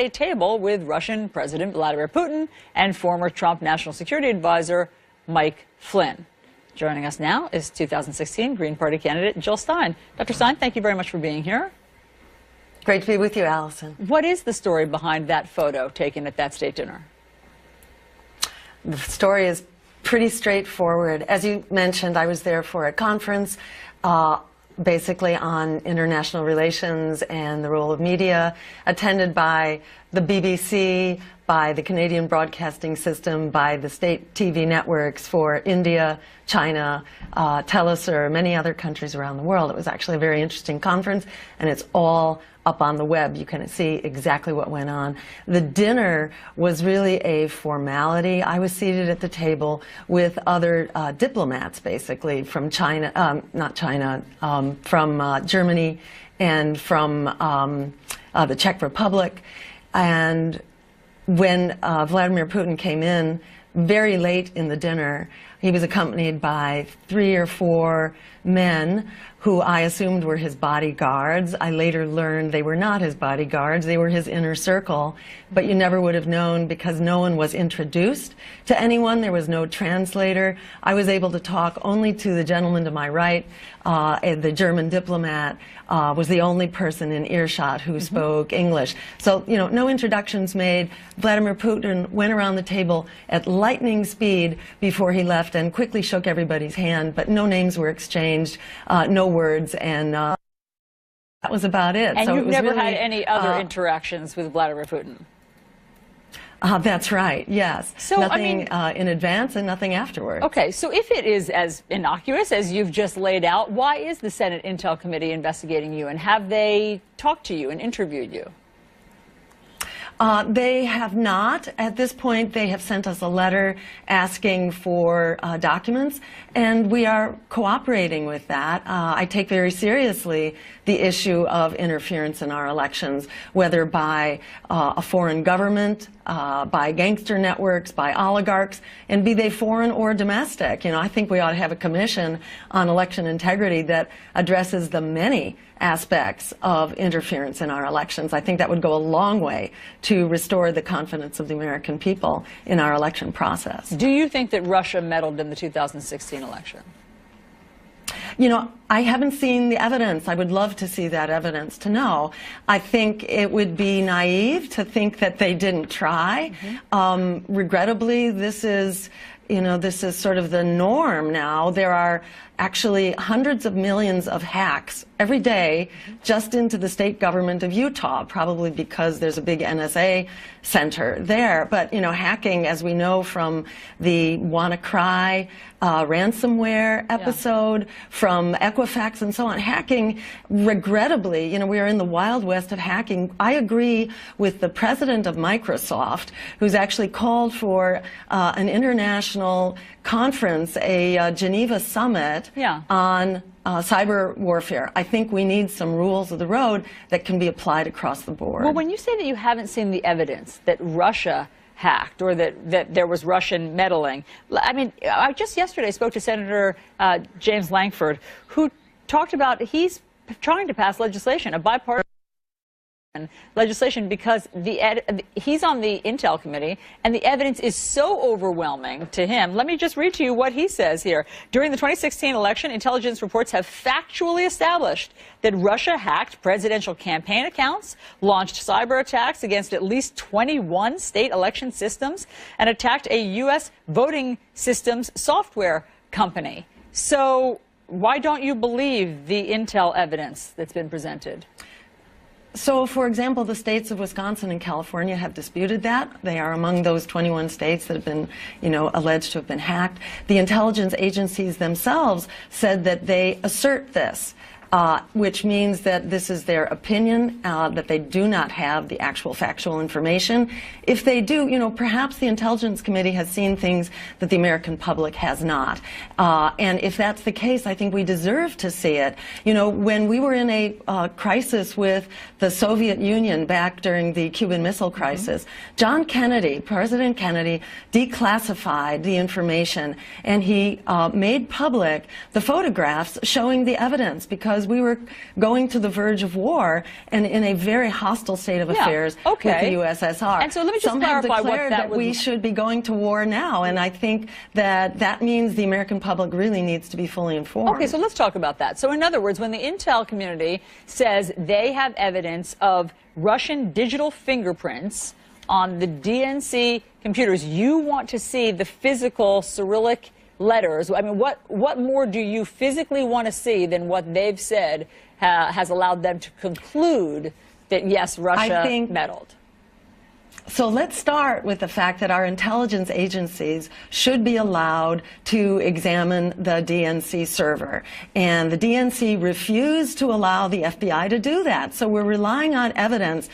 a table with Russian President Vladimir Putin and former Trump National Security Advisor Mike Flynn. Joining us now is 2016 Green Party candidate Jill Stein. Dr. Stein, thank you very much for being here. Great to be with you, Allison. What is the story behind that photo taken at that state dinner? The story is pretty straightforward. As you mentioned, I was there for a conference basically on international relations and the role of media, attended by the BBC, by the Canadian Broadcasting System, by the state TV networks for India, China, Telesur, many other countries around the world. It was actually a very interesting conference, and it's all up on the web. You can see exactly what went on. The dinner was really a formality. I was seated at the table with other diplomats, basically, from China, not China, from Germany and from the Czech Republic. And when Vladimir Putin came in very late in the dinner, he was accompanied by 3 or 4 men who I assumed were his bodyguards. I later learned they were not his bodyguards, they were his inner circle, but you never would have known because no one was introduced to anyone. There was no translator. I was able to talk only to the gentleman to my right. The German diplomat was the only person in earshot who spoke English. So, you know, no introductions made. Vladimir Putin went around the table at lightning speed before he left and quickly shook everybody's hand, but no names were exchanged, no words, and that was about it. And so you've it was never really, had any other interactions with Vladimir Putin? That's right, yes. So, nothing in advance and nothing afterwards. Okay, so if it is as innocuous as you've just laid out, why is the Senate Intel Committee investigating you, and have they talked to you and interviewed you? They have not. At this point, they have sent us a letter asking for documents, and we are cooperating with that. I take very seriously the issue of interference in our elections, whether by a foreign government, by gangster networks, by oligarchs, and be they foreign or domestic. You know, I think we ought to have a commission on election integrity that addresses the many aspects of interference in our elections. I think that would go a long way to restore the confidence of the American people in our election process. Do you think that Russia meddled in the 2016 election? You know, I haven't seen the evidence. I would love to see that evidence to know. I think it would be naive to think that they didn't try. Regrettably, this is, you know, this is sort of the norm now. There are actually hundreds of millions of hacks every day just into the state government of Utah, probably because there's a big NSA center there. But, you know, hacking, as we know from the WannaCry ransomware episode, from Equifax and so on, hacking, regrettably, you know, we are in the Wild West of hacking. I agree with the president of Microsoft, who's actually called for an international conference, a Geneva summit on cyber warfare. I think we need some rules of the road that can be applied across the board. Well, when you say that you haven't seen the evidence that Russia hacked or that there was Russian meddling, I mean, I just yesterday spoke to Senator James Lankford, who talked about he's trying to pass legislation, a bipartisan legislation, because he's on the Intel Committee, and the evidence is so overwhelming to him. Let me just read to you what he says here. During the 2016 election, intelligence reports have factually established that Russia hacked presidential campaign accounts, launched cyber attacks against at least 21 state election systems, and attacked a U.S. voting systems software company. So why don't you believe the Intel evidence that's been presented? So, for example, the states of Wisconsin and California have disputed that. They are among those 21 states that have been, you know, alleged to have been hacked. The intelligence agencies themselves said that they assert this. Which means that this is their opinion, that they do not have the actual factual information. If they do, you know, perhaps the Intelligence Committee has seen things that the American public has not. And if that's the case, I think we deserve to see it. You know, when we were in a crisis with the Soviet Union back during the Cuban Missile Crisis, John Kennedy, President Kennedy, declassified the information, and he made public the photographs showing the evidence, because because we were going to the verge of war and in a very hostile state of affairs with the USSR. And so let me just Some have clarify declared what that that we should be going to war now, and I think that that means the American public really needs to be fully informed. Okay, so let's talk about that. So in other words, when the intel community says they have evidence of Russian digital fingerprints on the DNC computers, you want to see the physical Cyrillic letters. I mean, what more do you physically want to see than what they've said has allowed them to conclude that, yes, Russia meddled? So let's start with the fact that our intelligence agencies should be allowed to examine the DNC server. And the DNC refused to allow the FBI to do that. So we're relying on evidence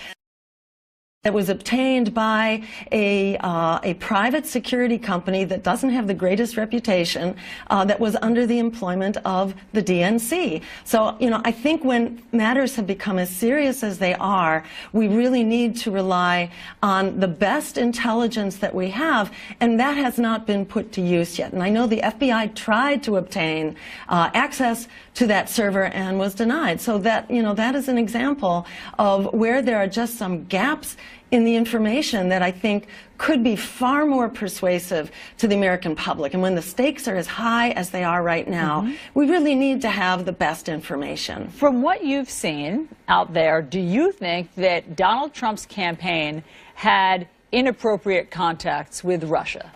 that was obtained by a private security company that doesn't have the greatest reputation, that was under the employment of the DNC. So, you know, I think when matters have become as serious as they are, we really need to rely on the best intelligence that we have, and that has not been put to use yet. And I know the FBI tried to obtain access to that server and was denied. So that, you know, that is an example of where there are just some gaps in the information that I think could be far more persuasive to the American public. And when the stakes are as high as they are right now, we really need to have the best information. From what you've seen out there, do you think that Donald Trump's campaign had inappropriate contacts with Russia?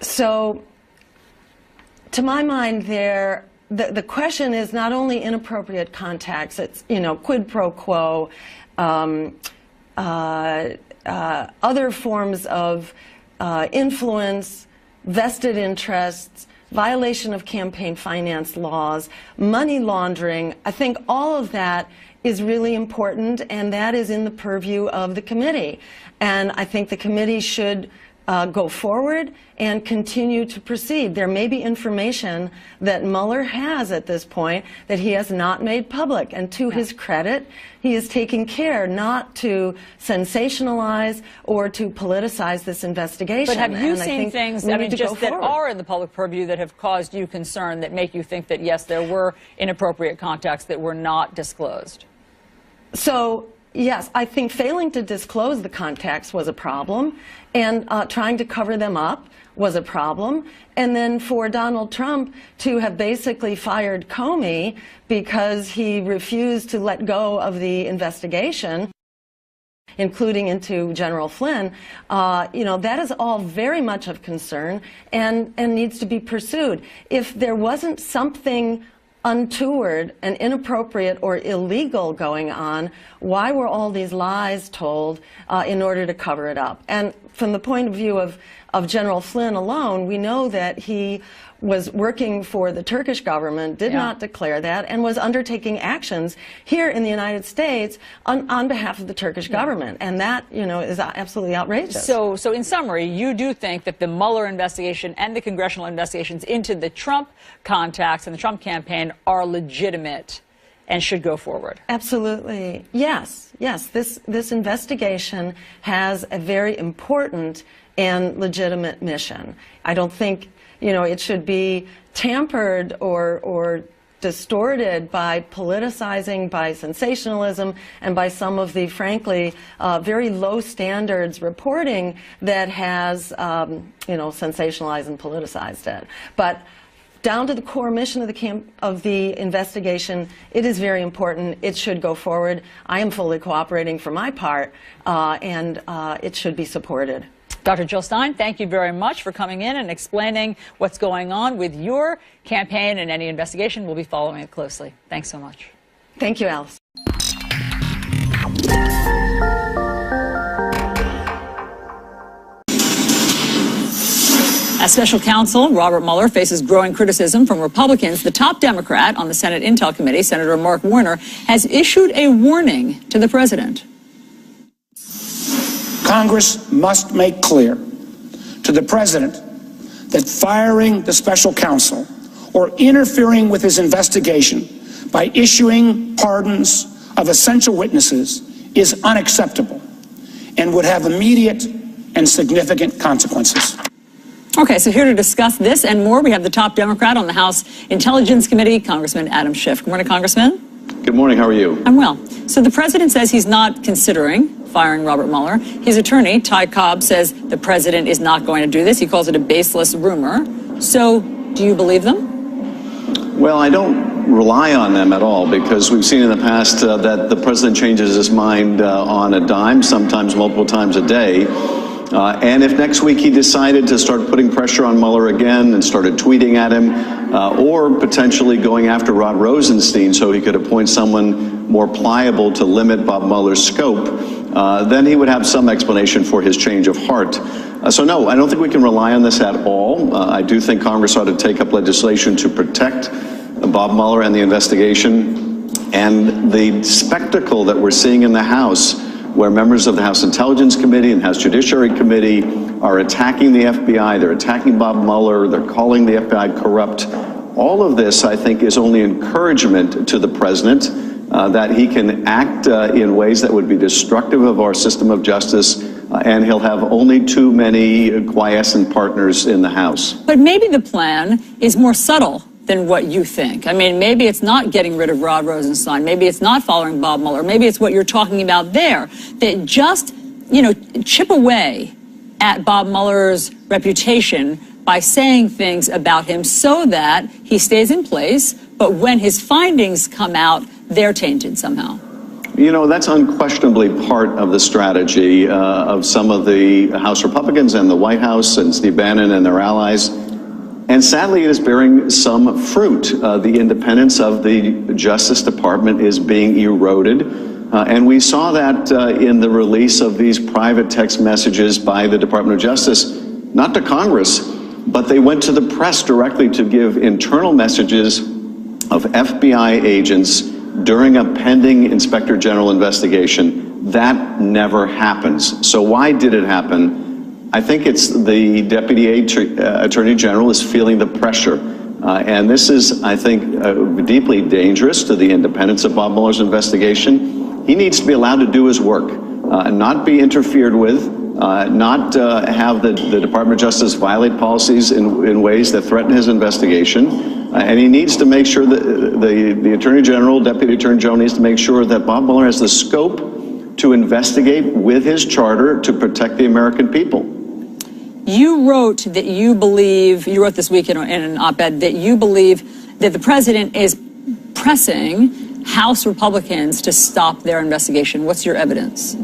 So, to my mind, the question is not only inappropriate contacts, it's, you know, quid pro quo, other forms of influence, vested interests, violation of campaign finance laws, money laundering. I think all of that is really important, and that is in the purview of the committee. And I think the committee should go forward and continue to proceed. There may be information that Mueller has at this point that he has not made public, and to his credit, he is taking care not to sensationalize or to politicize this investigation. But have you seen things, I mean, just that are in the public purview that have caused you concern, that make you think that, yes, there were inappropriate contacts that were not disclosed? So, yes, I think failing to disclose the contacts was a problem, and trying to cover them up was a problem. And then for Donald Trump to have basically fired Comey because he refused to let go of the investigation, including into General Flynn, you know, that is all very much of concern and needs to be pursued. If there wasn't something untoward and inappropriate or illegal going on, why were all these lies told in order to cover it up? And from the point of view of General Flynn alone, we know that he was working for the Turkish government, did not declare that, and was undertaking actions here in the United States on behalf of the Turkish government. And that, you know, is absolutely outrageous. So in summary, you do think that the Mueller investigation and the congressional investigations into the Trump contacts and the Trump campaign are legitimate and should go forward? Absolutely. Yes. Yes. This investigation has a very important and legitimate mission. I don't think, you know, it should be tampered or distorted by politicizing, by sensationalism, and by some of the, frankly, very low standards reporting that has, you know, sensationalized and politicized it. But down to the core mission of the investigation, it is very important. It should go forward. I am fully cooperating for my part, and it should be supported. Dr. Jill Stein, thank you very much for coming in and explaining what's going on with your campaign and any investigation. We'll be following it closely. Thanks so much. Thank you, Alice. As special counsel Robert Mueller faces growing criticism from Republicans, the top Democrat on the Senate Intel Committee, Senator Mark Warner, has issued a warning to the president. Congress must make clear to the president that firing the special counsel or interfering with his investigation by issuing pardons of essential witnesses is unacceptable and would have immediate and significant consequences. Okay, so here to discuss this and more, we have the top Democrat on the House Intelligence Committee, Congressman Adam Schiff. Good morning, Congressman. Good morning. How are you? I'm well. So the president says he's not considering firing Robert Mueller. His attorney, Ty Cobb, says the president is not going to do this. He calls it a baseless rumor. So do you believe them? Well, I don't rely on them at all because we've seen in the past that the president changes his mind on a dime, sometimes multiple times a day. And if next week he decided to start putting pressure on Mueller again and started tweeting at him, or potentially going after Rod Rosenstein so he could appoint someone more pliable to limit Bob Mueller's scope, then he would have some explanation for his change of heart. So no, I don't think we can rely on this at all. I do think Congress ought to take up legislation to protect Bob Mueller and the investigation. And the spectacle that we're seeing in the House, where members of the House Intelligence Committee and House Judiciary Committee are attacking the FBI, they're attacking Bob Mueller, they're calling the FBI corrupt. All of this, I think, is only encouragement to the president that he can act in ways that would be destructive of our system of justice, and he'll have only too many quiescent partners in the House. But maybe the plan is more subtle than what you think. I mean, maybe it's not getting rid of Rod Rosenstein. Maybe it's not following Bob Mueller. Maybe it's what you're talking about there, that just, chip away at Bob Mueller's reputation by saying things about him so that he stays in place, but when his findings come out, they're tainted somehow. That's unquestionably part of the strategy of some of the House Republicans and the White House and Steve Bannon and their allies. And sadly, it is bearing some fruit. The independence of the Justice Department is being eroded. And we saw that in the release of these private text messages by the Department of Justice, not to Congress, but they went to the press directly to give internal messages of FBI agents during a pending Inspector General investigation. That never happens. So why did it happen? I think it's the Deputy Attorney General is feeling the pressure. And this is, I think, deeply dangerous to the independence of Bob Mueller's investigation. He needs to be allowed to do his work, not be interfered with, not have the Department of Justice violate policies in ways that threaten his investigation. And he needs to make sure that the Attorney General, Deputy Attorney General, needs to make sure that Bob Mueller has the scope to investigate with his charter to protect the American people. You wrote that you wrote this week in an op-ed that you believe that the president is pressing House Republicans to stop their investigation. What's your evidence?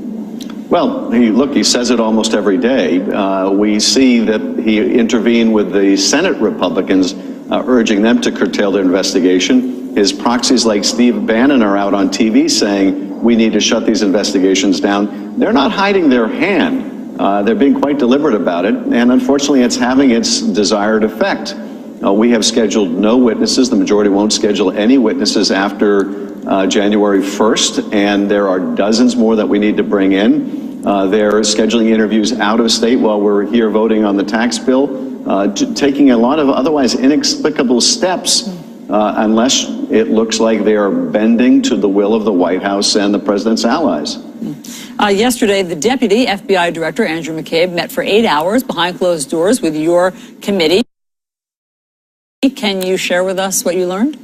Well, he says it almost every day. We see that he intervened with the Senate Republicans, urging them to curtail their investigation. His proxies like Steve Bannon are out on TV saying we need to shut these investigations down. They're not hiding their hand. They're being quite deliberate about it, and unfortunately it's having its desired effect. We have scheduled no witnesses. The majority won't schedule any witnesses after January 1st, and there are dozens more that we need to bring in. They're scheduling interviews out of state while we're here voting on the tax bill, taking a lot of otherwise inexplicable steps unless it looks like they are bending to the will of the White House and the president's allies. Yesterday, the Deputy FBI Director, Andrew McCabe, met for 8 hours behind closed doors with your committee. Can you share with us what you learned?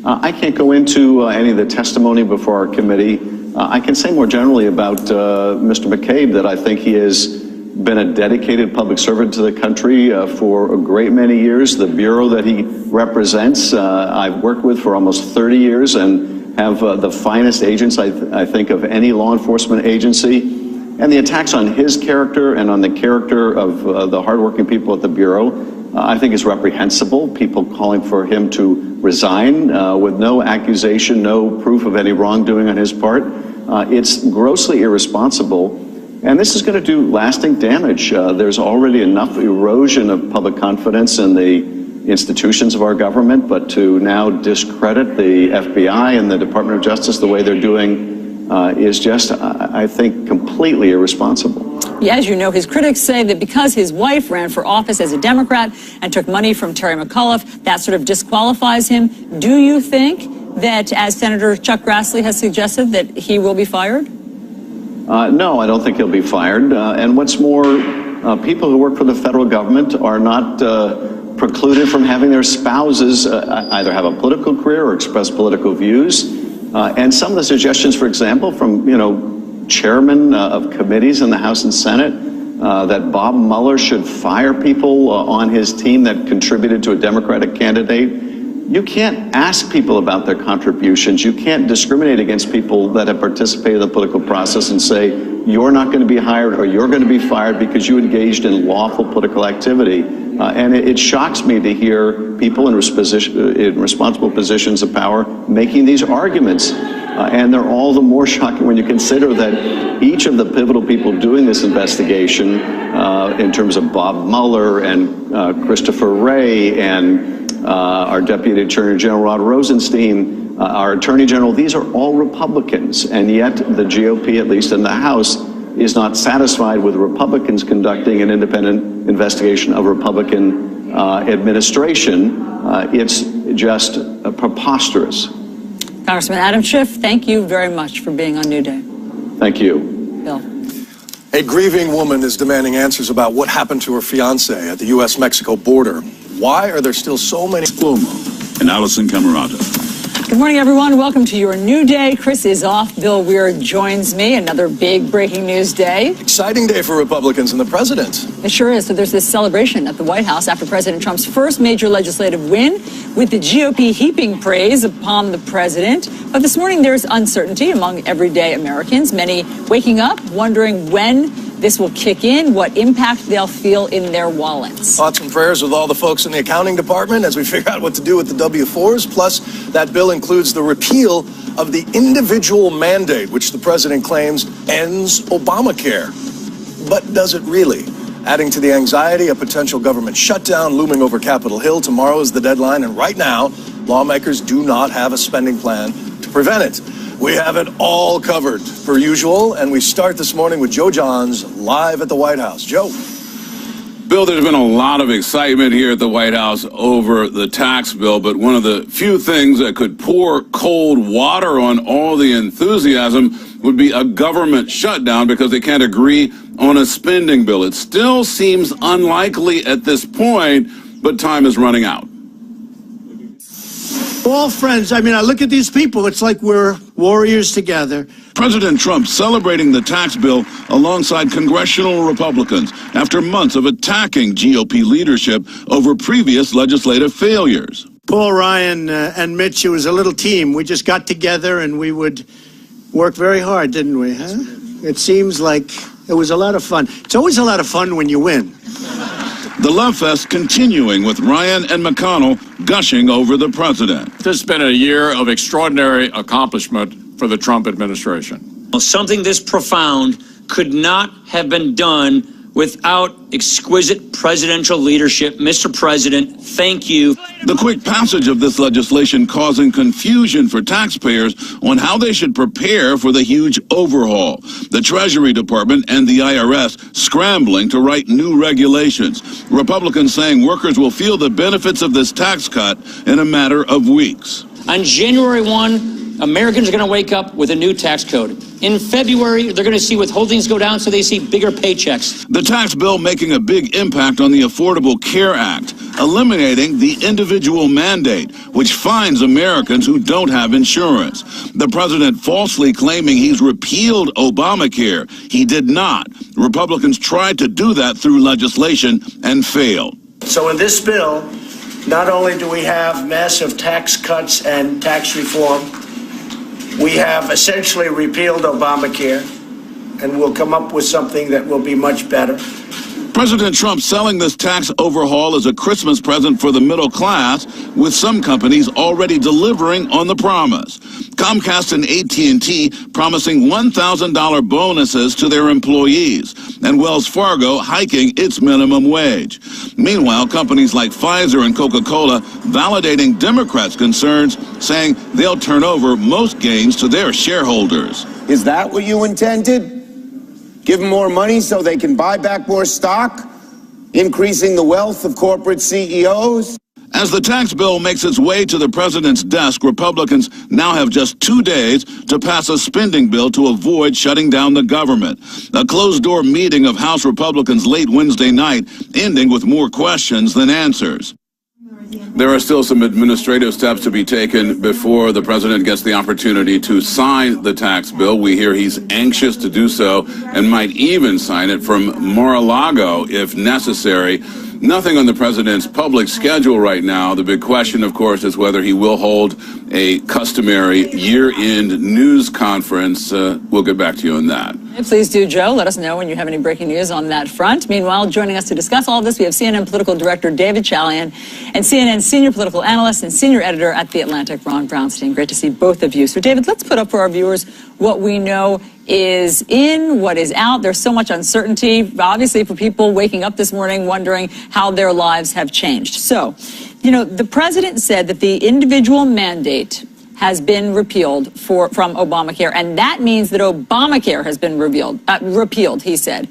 I can't go into any of the testimony before our committee. I can say more generally about Mr. McCabe that I think he has been a dedicated public servant to the country for a great many years. The Bureau that he represents, I've worked with for almost 30 years and have the finest agents, I think, of any law enforcement agency. And the attacks on his character and on the character of the hardworking people at the Bureau, I think is reprehensible. People calling for him to resign with no accusation, no proof of any wrongdoing on his part. It's grossly irresponsible. And this is going to do lasting damage. There's already enough erosion of public confidence in the institutions of our government, but to now discredit the FBI and the Department of Justice the way they're doing is just, I think, completely irresponsible. Yeah, as you know, his critics say that because his wife ran for office as a Democrat and took money from Terry McAuliffe, that sort of disqualifies him. Do you think that, as Senator Chuck Grassley has suggested, that he will be fired? No, I don't think he'll be fired. And what's more, People who work for the federal government are not precluded from having their spouses either have a political career or express political views. And some of the suggestions, for example, from, chairmen of committees in the House and Senate, that Bob Mueller should fire people on his team that contributed to a Democratic candidate. You can't ask people about their contributions. You can't discriminate against people that have participated in the political process and say, you're not going to be hired or you're going to be fired because you engaged in lawful political activity. And it shocks me to hear people in responsible positions of power making these arguments. And they're all the more shocking when you consider that each of the pivotal people doing this investigation, in terms of Bob Mueller and Christopher Wray and our Deputy Attorney General Rod Rosenstein, our Attorney General, these are all Republicans. And yet the GOP, at least in the House, is not satisfied with Republicans conducting an independent investigation of Republican administration. It's just preposterous. Congressman Adam Schiff, thank you very much for being on New Day. Thank you. Bill. A grieving woman is demanding answers about what happened to her fiancé at the U.S.-Mexico border. Why are there still so many? Cuomo and Allison Camerata. Good morning, everyone. Welcome to your New Day. Chris is off. Bill Weir joins me. Another big breaking news day. Exciting day for Republicans and the president. It sure is. So there's this celebration at the White House after President Trump's first major legislative win, with the GOP heaping praise upon the president. But this morning there's uncertainty among everyday Americans, many waking up wondering when this will kick in, what impact they'll feel in their wallets. Thoughts and prayers with all the folks in the accounting department as we figure out what to do with the W-4s. Plus, that bill includes the repeal of the individual mandate, which the president claims ends Obamacare. But does it really? Adding to the anxiety, a potential government shutdown looming over Capitol Hill. Tomorrow is the deadline, and right now, lawmakers do not have a spending plan to prevent it. We have it all covered, per usual, and we start this morning with Joe Johns live at the White House. Joe. Bill, there's been a lot of excitement here at the White House over the tax bill, but one of the few things that could pour cold water on all the enthusiasm would be a government shutdown because they can't agree on a spending bill. It still seems unlikely at this point, but time is running out. All friends. I mean, I look at these people, it's like we're warriors together. President Trump celebrating the tax bill alongside congressional Republicans after months of attacking GOP leadership over previous legislative failures. Paul Ryan and Mitch, it was a little team. We just got together and we would work very hard, didn't we? Huh? It seems like it was a lot of fun. It's always a lot of fun when you win. The love fest continuing with Ryan and McConnell gushing over the president. This has been a year of extraordinary accomplishment for the Trump administration. Well, something this profound could not have been done without exquisite presidential leadership. Mr. President, thank you. The quick passage of this legislation causing confusion for taxpayers on how they should prepare for the huge overhaul. The Treasury Department and the IRS scrambling to write new regulations. Republicans saying workers will feel the benefits of this tax cut in a matter of weeks. On January 1, Americans are going to wake up with a new tax code. In February, they're going to see withholdings go down so they see bigger paychecks. The tax bill making a big impact on the Affordable Care Act, eliminating the individual mandate, which fines Americans who don't have insurance. The president falsely claiming he's repealed Obamacare. He did not. Republicans tried to do that through legislation and failed. So in this bill, not only do we have massive tax cuts and tax reform, we have essentially repealed Obamacare, and we'll come up with something that will be much better. President Trump selling this tax overhaul as a Christmas present for the middle class, with some companies already delivering on the promise. Comcast and AT&T promising $1,000 bonuses to their employees, and Wells Fargo hiking its minimum wage. Meanwhile, companies like Pfizer and Coca-Cola validating Democrats' concerns, saying they'll turn over most gains to their shareholders. Is that what you intended? Give them more money so they can buy back more stock, increasing the wealth of corporate CEOs? As the tax bill makes its way to the president's desk, Republicans now have just 2 days to pass a spending bill to avoid shutting down the government. A closed-door meeting of House Republicans late Wednesday night, ending with more questions than answers. There are still some administrative steps to be taken before the president gets the opportunity to sign the tax bill. We hear he's anxious to do so and might even sign it from Mar-a-Lago if necessary. Nothing on the president's public schedule right now. The big question, of course, is whether he will hold a customary year-end news conference. We'll get back to you on that. Please do, Joe. Let us know when you have any breaking news on that front. Meanwhile, joining us to discuss all of this, we have CNN political director David Chalian and CNN senior political analyst and senior editor at The Atlantic, Ron Brownstein. Great to see both of you. So, David, let's put up for our viewers what we know is in, what is out. There's so much uncertainty, obviously, for people waking up this morning wondering how their lives have changed. So, you know, the president said that the individual mandate has been repealed from Obamacare, and that means that Obamacare has been repealed, he said.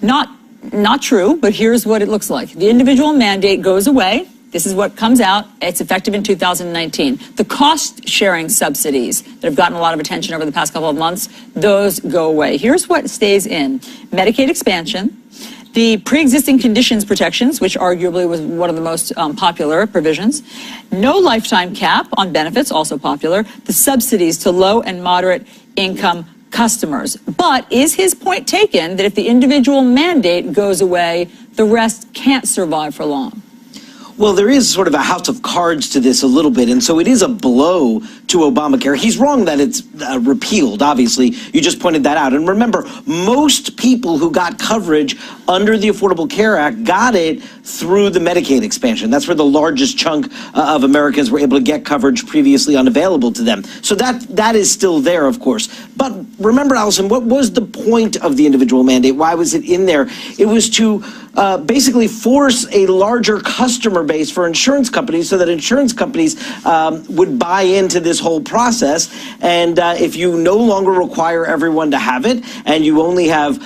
Not true, but here's what it looks like. The individual mandate goes away. This is what comes out. It's effective in 2019. The cost-sharing subsidies that have gotten a lot of attention over the past couple of months, those go away. Here's what stays in. Medicaid expansion, the pre-existing conditions protections, which arguably was one of the most popular provisions, no lifetime cap on benefits, also popular, the subsidies to low and moderate income customers. But is his point taken that if the individual mandate goes away, the rest can't survive for long? Well, there is sort of a house of cards to this a little bit, and so it is a blow to Obamacare. He's wrong that it's repealed, obviously. You just pointed that out. And remember, most people who got coverage under the Affordable Care Act got it through the Medicaid expansion. That's where the largest chunk of Americans were able to get coverage previously unavailable to them. So that is still there, of course. But remember, Allison, what was the point of the individual mandate? Why was it in there? It was to basically force a larger customer base for insurance companies so that insurance companies would buy into this whole process. And if you no longer require everyone to have it, and you only have,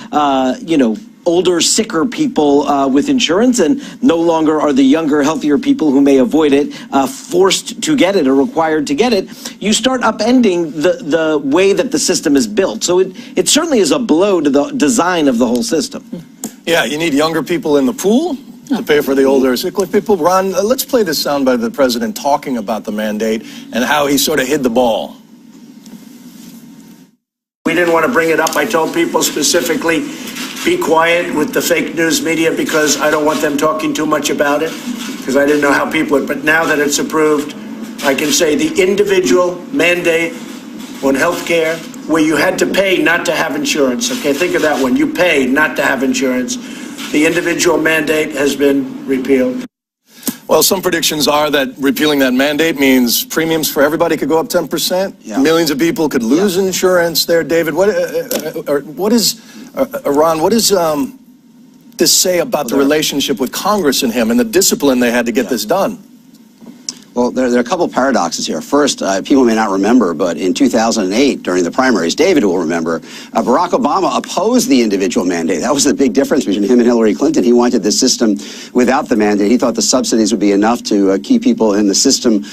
older, sicker people with insurance, and no longer are the younger, healthier people who may avoid it forced to get it or required to get it, you start upending the way that the system is built. So it certainly is a blow to the design of the whole system. Yeah, you need younger people in the pool to pay for the older, sickly people. Ron, let's play this soundbite of the president talking about the mandate and how he sort of hid the ball. We didn't want to bring it up. I told people specifically, be quiet with the fake news media because I don't want them talking too much about it, because I didn't know how people would. But now that it's approved, I can say the individual mandate on health care, where you had to pay not to have insurance. Okay, think of that one. You pay not to have insurance. The individual mandate has been repealed. Well, some predictions are that repealing that mandate means premiums for everybody could go up 10%. Yeah. Millions of people could lose insurance there. David, what is Ron, what does this say about the relationship with Congress and him and the discipline they had to get this done? Well, there are a couple of paradoxes here. First, people may not remember, but in 2008, during the primaries, David will remember, Barack Obama opposed the individual mandate. That was the big difference between him and Hillary Clinton. He wanted the system without the mandate. He thought the subsidies would be enough to keep people in the system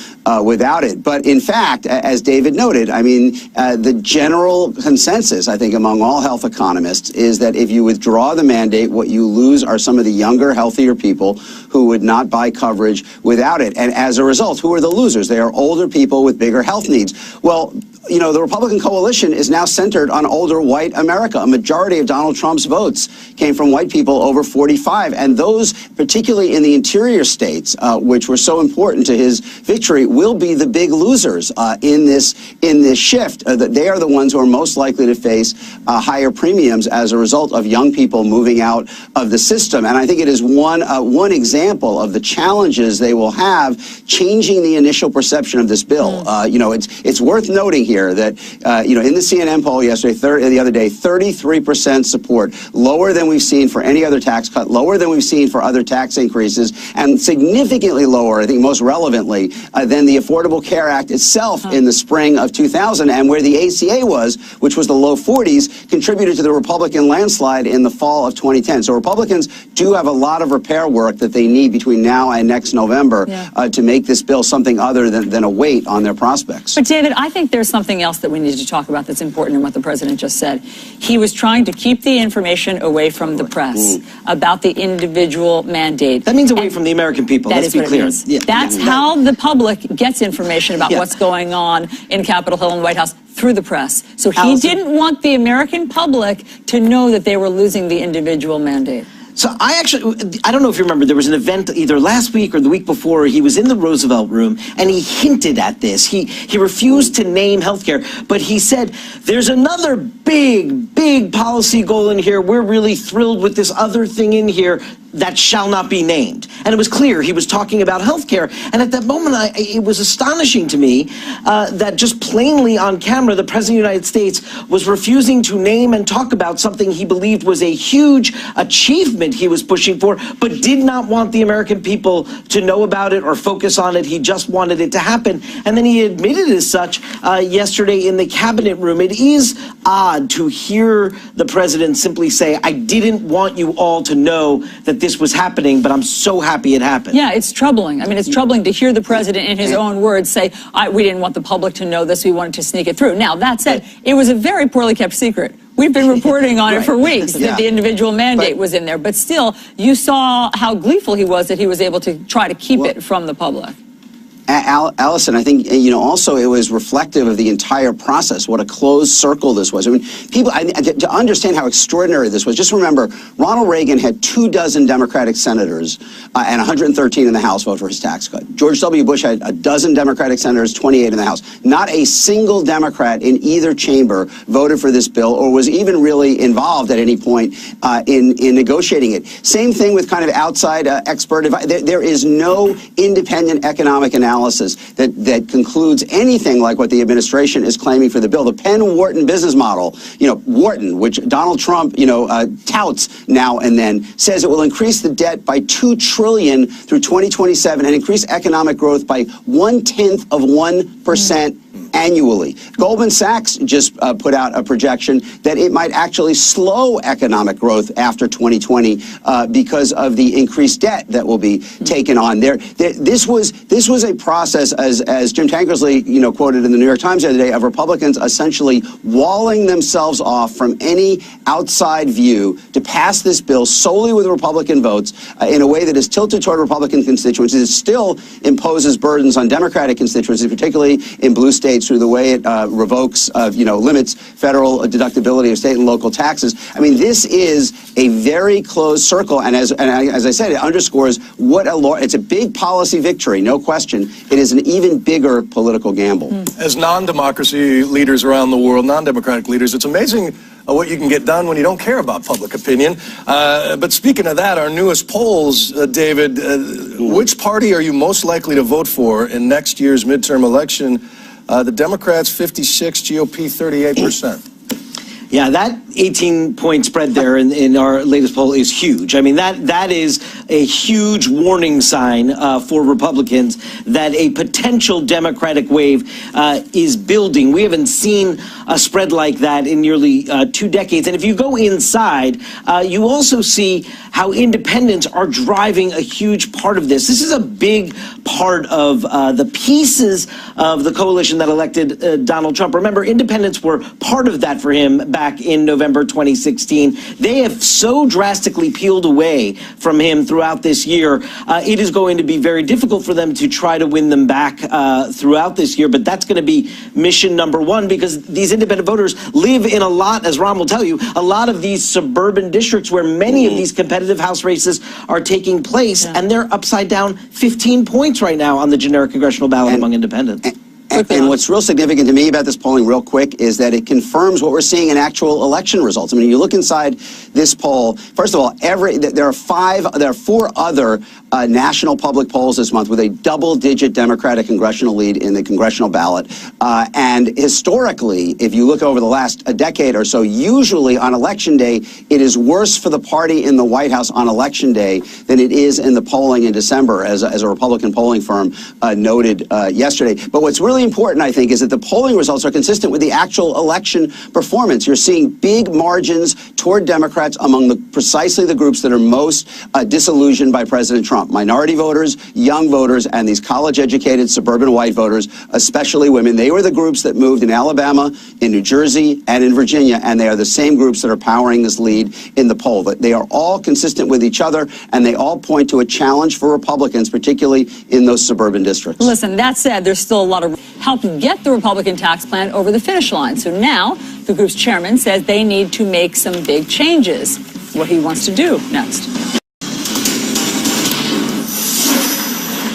without it. But in fact, as David noted, I mean, the general consensus, I think, among all health economists is that if you withdraw the mandate, what you lose are some of the younger, healthier people who would not buy coverage without it. And as a result, who are the losers? They are older people with bigger health needs. Well, you know, the Republican coalition is now centered on older white America. A majority of Donald Trump's votes came from white people over 45. And those, particularly in the interior states, which were so important to his victory, will be the big losers in this shift. They are the ones who are most likely to face higher premiums as a result of young people moving out of the system. And I think it is one example of the challenges they will have changing the initial perception of this bill. You know, it's worth noting here here that, in the CNN poll yesterday, the other day, 33% support, lower than we've seen for any other tax cut, lower than we've seen for other tax increases, and significantly lower, I think most relevantly, than the Affordable Care Act itself in the spring of 2000, and where the ACA was, which was the low 40s, contributed to the Republican landslide in the fall of 2010. So Republicans do have a lot of repair work that they need between now and next November to make this bill something other than a weight on their prospects. But David, I think there's something else that we need to talk about that's important in what the president just said. He was trying to keep the information away from the press about the individual mandate. That means away from the American people. Let's be clear. That's how the public gets information about what's going on in Capitol Hill and the White House, through the press. So he didn't want the American public to know that they were losing the individual mandate. So I don't know if you remember, there was an event either last week or the week before. He was in the Roosevelt Room and he hinted at this. He refused to name healthcare, but he said, there's another big policy goal in here. We're really thrilled with this other thing in here that shall not be named. And it was clear he was talking about healthcare. And at that moment, it was astonishing to me that just plainly on camera, the President of the United States was refusing to name and talk about something he believed was a huge achievement he was pushing for, but did not want the American people to know about it or focus on it. He just wanted it to happen. And then he admitted as such yesterday in the cabinet room. It is odd to hear the president simply say, I didn't want you all to know that this was happening, but I'm so happy it happened. Yeah, it's troubling. I mean, it's troubling to hear the president in his own words say, we didn't want the public to know this, we wanted to sneak it through. Now, that said, it was a very poorly kept secret. We've been reporting on it for weeks that the individual mandate was in there, but still, you saw how gleeful he was that he was able to try to keep it from the public. Allison, I think, also it was reflective of the entire process, what a closed circle this was. I mean, people, to understand how extraordinary this was, just remember, Ronald Reagan had 24 Democratic senators and 113 in the House vote for his tax cut. George W. Bush had 12 Democratic senators, 28 in the House. Not a single Democrat in either chamber voted for this bill or was even really involved at any point in negotiating it. Same thing with kind of outside expert advice. There is no independent economic analysis that concludes anything like what the administration is claiming for the bill. The Penn-Wharton business model, Wharton, which Donald Trump, touts now and then, says it will increase the debt by $2 trillion through 2027 and increase economic growth by 0.1% annually. Goldman Sachs just put out a projection that it might actually slow economic growth after 2020 because of the increased debt that will be taken on. This was a process, as Jim Tankersley quoted in the New York Times the other day, of Republicans essentially walling themselves off from any outside view to pass this bill solely with Republican votes in a way that is tilted toward Republican constituencies. It still imposes burdens on Democratic constituencies, particularly in blue states, through the way it revokes, limits federal deductibility of state and local taxes. I mean, this is a very closed circle, and as I said, it underscores it's a big policy victory, no question. It is an even bigger political gamble. As non-democracy leaders around the world, non-democratic leaders, it's amazing what you can get done when you don't care about public opinion. But speaking of that, our newest polls, David, which party are you most likely to vote for in next year's midterm election? The Democrats, 56, GOP, 38%. Yeah, that 18-point spread there in our latest poll is huge. I mean, that is a huge warning sign for Republicans that a potential Democratic wave is building. We haven't seen a spread like that in nearly 2 decades. And if you go inside, you also see how independents are driving a huge part of this. This is a big part of the pieces of the coalition that elected Donald Trump. Remember, independents were part of that for him back in November 2016. They have so drastically peeled away from him throughout this year. It is going to be very difficult for them to try to win them back throughout this year, but that's going to be mission number one, because these independent voters live in a lot, as Ron will tell you, a lot of these suburban districts where many of these competitive House races are taking place, and they're upside down 15 points right now on the generic congressional ballot among independents. And what's real significant to me about this polling, real quick, is that it confirms what we're seeing in actual election results. I mean, you look inside this poll. First of all, there are 4 other national public polls this month with a double-digit Democratic congressional lead in the congressional ballot. And historically, if you look over the last decade or so, usually on Election Day, it is worse for the party in the White House on Election Day than it is in the polling in December, as a Republican polling firm noted yesterday. But what's really important, I think, is that the polling results are consistent with the actual election performance. You're seeing big margins toward Democrats among precisely the groups that are most disillusioned by President Trump. Minority voters, young voters, and these college-educated suburban white voters, especially women. They were the groups that moved in Alabama, in New Jersey, and in Virginia, and they are the same groups that are powering this lead in the poll. They are all consistent with each other, and they all point to a challenge for Republicans, particularly in those suburban districts. Listen, that said, there's still a lot of help get the Republican tax plan over the finish line. So now the group's chairman says they need to make some big changes. What he wants to do next.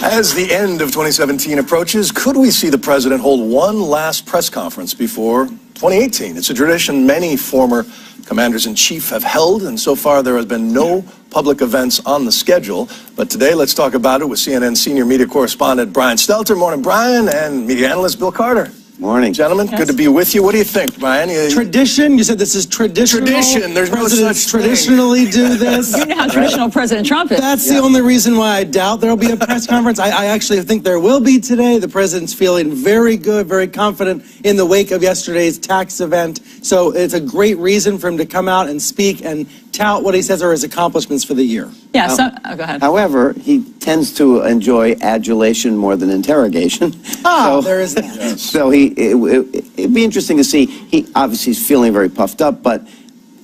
As the end of 2017 approaches, could we see the president hold one last press conference before 2018? It's a tradition many former commanders-in-chief have held, and so far there has been no public events on the schedule. But today, let's talk about it with CNN senior media correspondent Brian Stelter. Morning, Brian, and media analyst Bill Carter. Morning. Gentlemen, good to be with you. What do you think, Brian? Tradition? You said this is traditional? Tradition. There's no Presidents such thing. traditionally do this? You know how traditional President Trump is. That's the only reason why I doubt there will be a press conference. I actually think there will be today. The president's feeling very good, very confident in the wake of yesterday's tax event. So it's a great reason for him to come out and speak and tout what he says are his accomplishments for the year. Yeah, so, go ahead. However, he tends to enjoy adulation more than interrogation. There is that. Yes. So it'd be interesting to see. He obviously is feeling very puffed up, but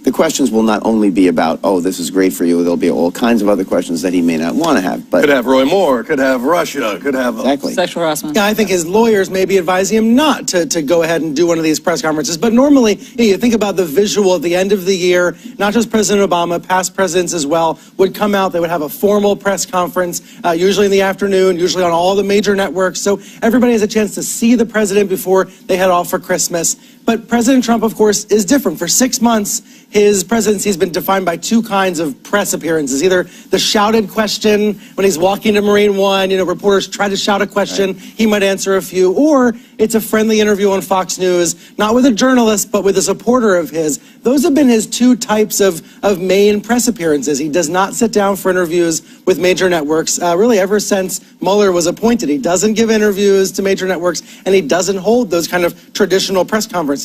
the questions will not only be about, oh, this is great for you. There'll be all kinds of other questions that he may not want to have. But could have Roy Moore, could have Russia, could have sexual harassment. Yeah, I think his lawyers may be advising him not to go ahead and do one of these press conferences. But normally, you think about the visual at the end of the year, not just President Obama, past presidents as well, would come out. They would have a formal press conference, usually in the afternoon, usually on all the major networks. So everybody has a chance to see the president before they head off for Christmas. But President Trump, of course, is different. For 6 months, his presidency has been defined by 2 kinds of press appearances. Either the shouted question when he's walking to Marine One, reporters try to shout a question, he might answer a few, or it's a friendly interview on Fox News, not with a journalist, but with a supporter of his. Those have been his 2 types of main press appearances. He does not sit down for interviews with major networks, really ever since Mueller was appointed. He doesn't give interviews to major networks, and he doesn't hold those kind of traditional press conferences.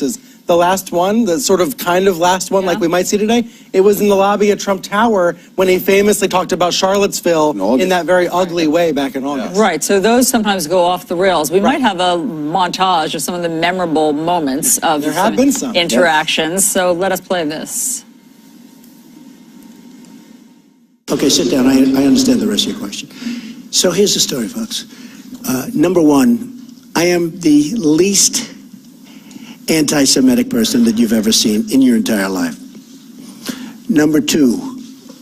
The last one, the sort of kind of last one like we might see today, it was in the lobby at Trump Tower when he famously talked about Charlottesville in that very ugly way back in August. Right, so those sometimes go off the rails. We might have a montage of some of the memorable moments of there have been some interactions, so let us play this. Okay, sit down. I understand the rest of your question. So here's the story, folks. Number one, I am the least anti-Semitic person that you've ever seen in your entire life. Number two,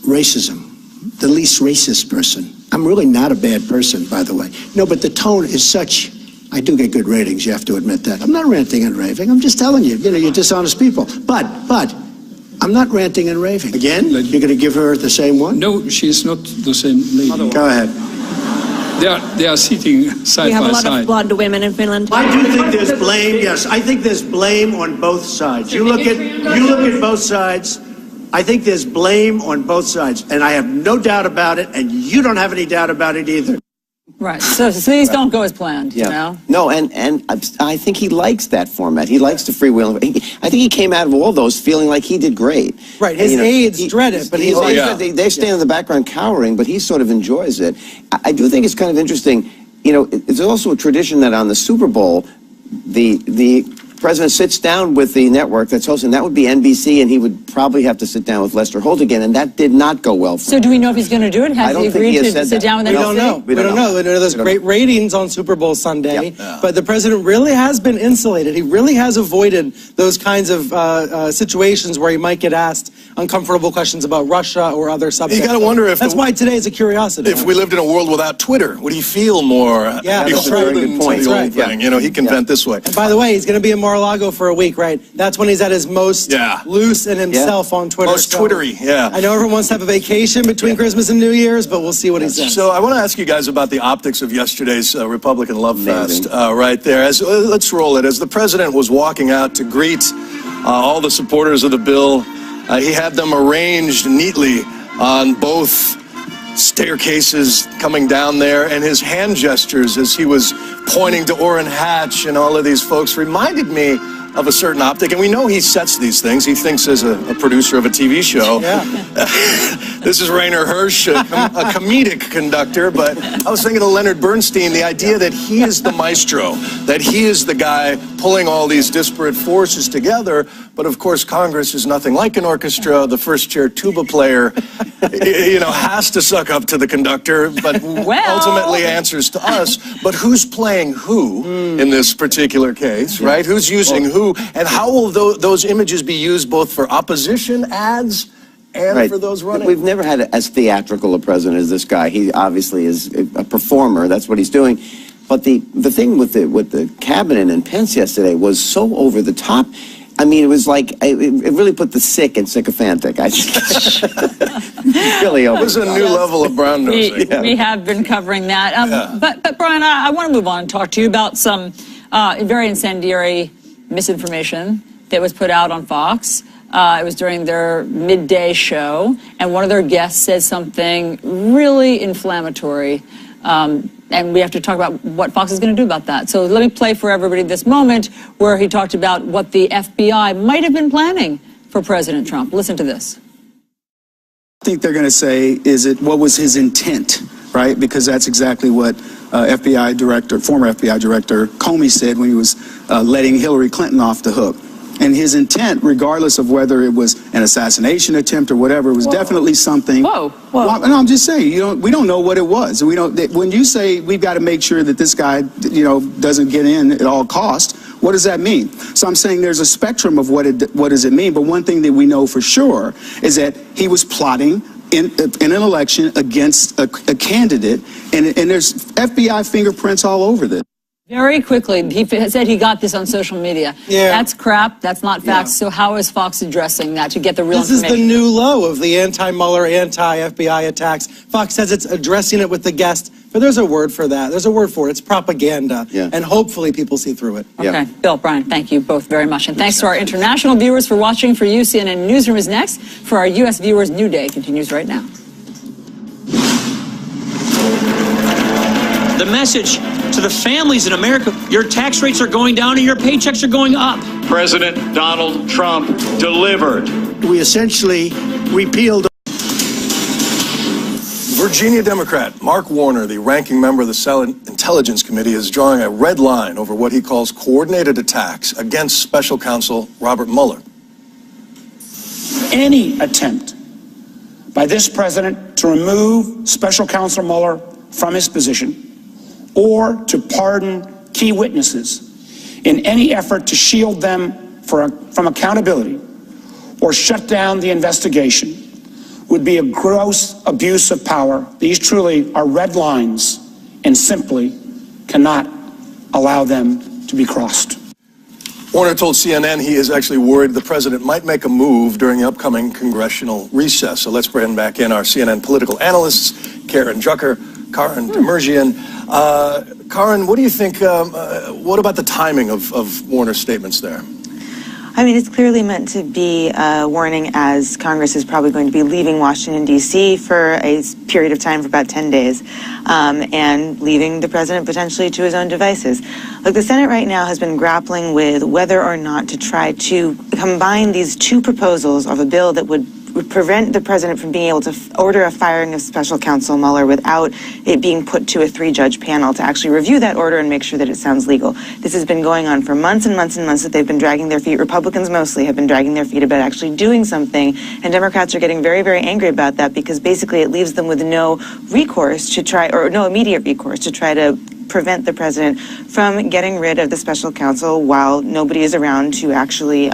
racism. The least racist person. I'm really not a bad person, by the way. No, but the tone is such. I do get good ratings, you have to admit that. I'm not ranting and raving. I'm just telling you, you're dishonest people. But I'm not ranting and raving. Again, you're going to give her the same one? No, she's not the same lady. Go ahead. They are sitting side by side. We have a lot of blonde women in Finland. I do think there's blame. Yes, I think there's blame on both sides. You look at both sides. I think there's blame on both sides, and I have no doubt about it, and you don't have any doubt about it either. Right. So these don't go as planned. Yeah. You know? No, and I think he likes that format. He likes the freewheeling. I think he came out of all those feeling like he did great. Right. His aides dread it, but they stand in the background cowering, but he sort of enjoys it. I do think it's kind of interesting. It's also a tradition that on the Super Bowl, the president sits down with the network that's hosting, that would be NBC, and he would probably have to sit down with Lester Holt again, and that did not go well for him. So do we know if he's going to do it? Has he agreed to sit down with NBC? We don't know. We don't know. There's great ratings on Super Bowl Sunday, but the president really has been insulated. He really has avoided those kinds of situations where he might get asked uncomfortable questions about Russia or other subjects. You got to wonder if that's why today is a curiosity. If we lived in a world without Twitter, would he feel more beholden to the old thing? You know, he can vent this way. And by the way, he's going to be in Mar-a-Lago for a week, right? That's when he's at his most loose in himself on Twitter. Most Twittery, I know everyone wants to have a vacation between Christmas and New Year's, but we'll see what he says. So I want to ask you guys about the optics of yesterday's Republican Love Fest right there. Let's roll it. As the president was walking out to greet all the supporters of the bill, he had them arranged neatly on both staircases coming down there, and his hand gestures as he was pointing to Orrin Hatch and all of these folks reminded me of a certain optic, and we know he sets these things. He thinks as a producer of a TV show. This is Rainer Hirsch, a comedic conductor, but I was thinking of Leonard Bernstein, the idea that he is the maestro, that he is the guy pulling all these disparate forces together, but of course Congress is nothing like an orchestra. The first chair tuba player, you know, has to suck up to the conductor, but ultimately answers to us. But who's playing who in this particular case, right? Who's using who? And how will those images be used both for opposition ads and for those running? We've never had as theatrical a president as this guy. He obviously is a performer. That's what he's doing. But the thing with the cabinet and Pence yesterday was so over the top. I mean, it was like, it really put the sick in sycophantic. I think really over. It was a new level of brown nosing. We have been covering that. But Brian, I want to move on and talk to you about some very incendiary misinformation that was put out on Fox. It was during their midday show, and one of their guests said something really inflammatory. And we have to talk about what Fox is going to do about that. So let me play for everybody this moment where he talked about what the FBI might have been planning for President Trump. Listen to this. I think they're going to say, what was his intent, right? Because that's exactly what former FBI Director Comey said when he was letting Hillary Clinton off the hook. And his intent, regardless of whether it was an assassination attempt or whatever, was definitely something. Well, no, I'm just saying, we don't know what it was. We don't. When you say we've got to make sure that this guy, doesn't get in at all cost, what does that mean? So I'm saying there's a spectrum of what does it mean. But one thing that we know for sure is that he was plotting in an election against a candidate, and there's FBI fingerprints all over this. Very quickly, he said he got this on social media. That's crap. That's not facts. So how is Fox addressing that to get the real information? This is the new low of the anti-Mueller, anti-FBI attacks. Fox says it's addressing it with the guest, but there's a word for that. There's a word for it. It's propaganda. And hopefully people see through it. Okay. Bill, Brian, thank you both very much. And thanks to our international viewers for watching. For you, CNN Newsroom is next. For our U.S. viewers, New Day continues right now. The message to the families in America, your tax rates are going down and your paychecks are going up. President Donald Trump delivered. We essentially repealed. Virginia Democrat Mark Warner, the ranking member of the Senate Intelligence Committee, is drawing a red line over what he calls coordinated attacks against Special Counsel Robert Mueller. Any attempt by this president to remove Special Counsel Mueller from his position or to pardon key witnesses in any effort to shield them from accountability or shut down the investigation would be a gross abuse of power. These truly are red lines and simply cannot allow them to be crossed. Warner told CNN he is actually worried the president might make a move during the upcoming congressional recess. So let's bring back in our CNN political analysts, Karen Drucker, Karin Demerjian. Karin, what do you think, what about the timing of Warner's statements there? I mean, it's clearly meant to be a warning, as Congress is probably going to be leaving Washington, D.C. for a period of time for about 10 days, and leaving the president potentially to his own devices. Look, the Senate right now has been grappling with whether or not to try to combine these two proposals of a bill that would would prevent the president from being able to order a firing of special counsel Mueller without it being put to a 3-judge panel to actually review that order and make sure that it sounds legal. This has been going on for months and months and months, that they've been dragging their feet. Republicans mostly have been dragging their feet about actually doing something, and Democrats are getting very, very angry about that, because basically it leaves them with no recourse to try, or no immediate recourse to try to prevent the president from getting rid of the special counsel while nobody is around to actually,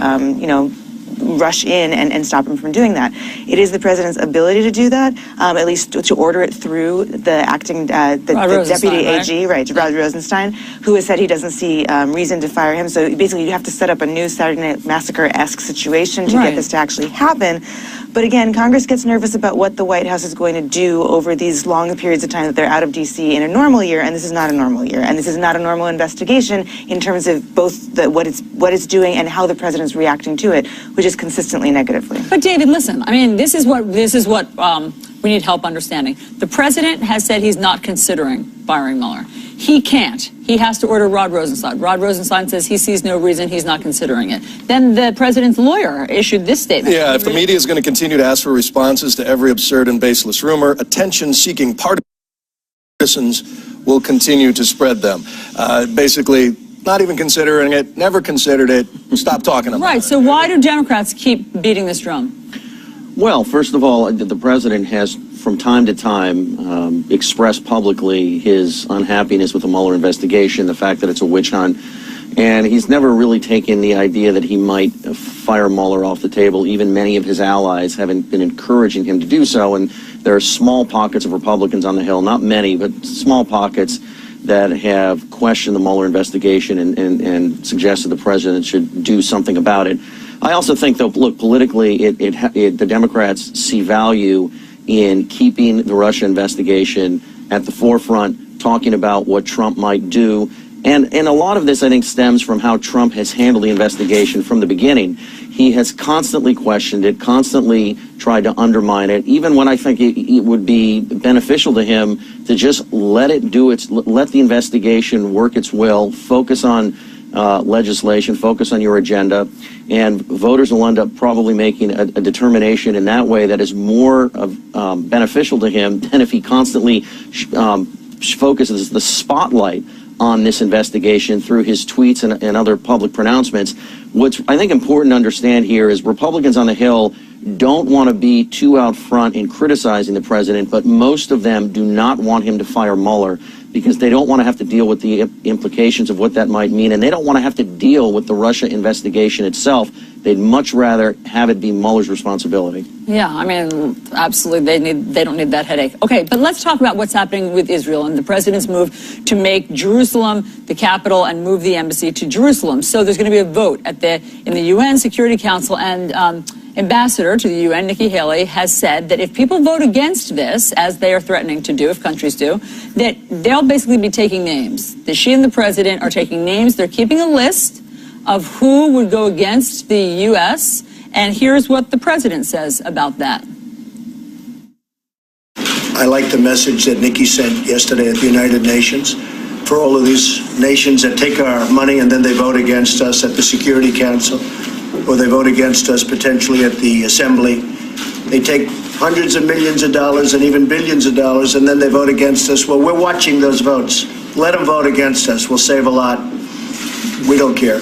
rush in and stop him from doing that. It is the president's ability to do that, at least to order it through the acting, the deputy AG, right, Rod Rosenstein, who has said he doesn't see reason to fire him. So basically you have to set up a new Saturday Night Massacre-esque situation to get this to actually happen. But again, Congress gets nervous about what the White House is going to do over these long periods of time that they're out of D.C. in a normal year, and this is not a normal year, and this is not a normal investigation in terms of both what it's doing and how the president's reacting to it, which is consistently negatively. But David, listen, I mean, this is what we need help understanding. The president has said he's not considering firing Mueller. He can't. He has to order Rod Rosenstein. Rod Rosenstein says he sees no reason, he's not considering it. Then the president's lawyer issued this statement. Yeah, if the media is going to continue to ask for responses to every absurd and baseless rumor, attention-seeking partisans will continue to spread them. Basically, not even considering it, never considered it, stop talking about it. Right, so why do Democrats keep beating this drum? Well, first of all, the president has, from time to time, expressed publicly his unhappiness with the Mueller investigation, the fact that it's a witch hunt, and he's never really taken the idea that he might fire Mueller off the table. Even many of his allies haven't been encouraging him to do so, and there are small pockets of Republicans on the Hill, not many, but small pockets, that have questioned the Mueller investigation and suggested the president should do something about it. I also think, though, look, politically, the Democrats see value in keeping the Russia investigation at the forefront, talking about what Trump might do. And a lot of this, I think, stems from how Trump has handled the investigation from the beginning. He has constantly questioned it, constantly tried to undermine it, even when I think it would be beneficial to him to just let the investigation work its will, focus on legislation, focus on your agenda, and voters will end up probably making a determination in that way that is more beneficial to him than if he constantly focuses the spotlight on this investigation through his tweets and other public pronouncements. What's, I think, important to understand here is Republicans on the Hill don't want to be too out front in criticizing the president, but most of them do not want him to fire Mueller because they don't want to have to deal with the implications of what that might mean, and they don't want to have to deal with the Russia investigation itself. They'd much rather have it be Mueller's responsibility. Yeah, I mean, absolutely, they don't need that headache. Okay, but let's talk about what's happening with Israel and the president's move to make Jerusalem the capital and move the embassy to Jerusalem. So there's going to be a vote in the UN Security Council, and Ambassador to the UN, Nikki Haley, has said that if people vote against this, as they are threatening to do, if countries do, that they'll basically be taking names. That she and the president are taking names. They're keeping a list of who would go against the U.S., and here's what the president says about that. I like the message that Nikki sent yesterday at the United Nations for all of these nations that take our money and then they vote against us at the Security Council, or they vote against us potentially at the Assembly. They take hundreds of millions of dollars and even billions of dollars, and then they vote against us. Well, we're watching those votes. Let them vote against us. We'll save a lot. We don't care.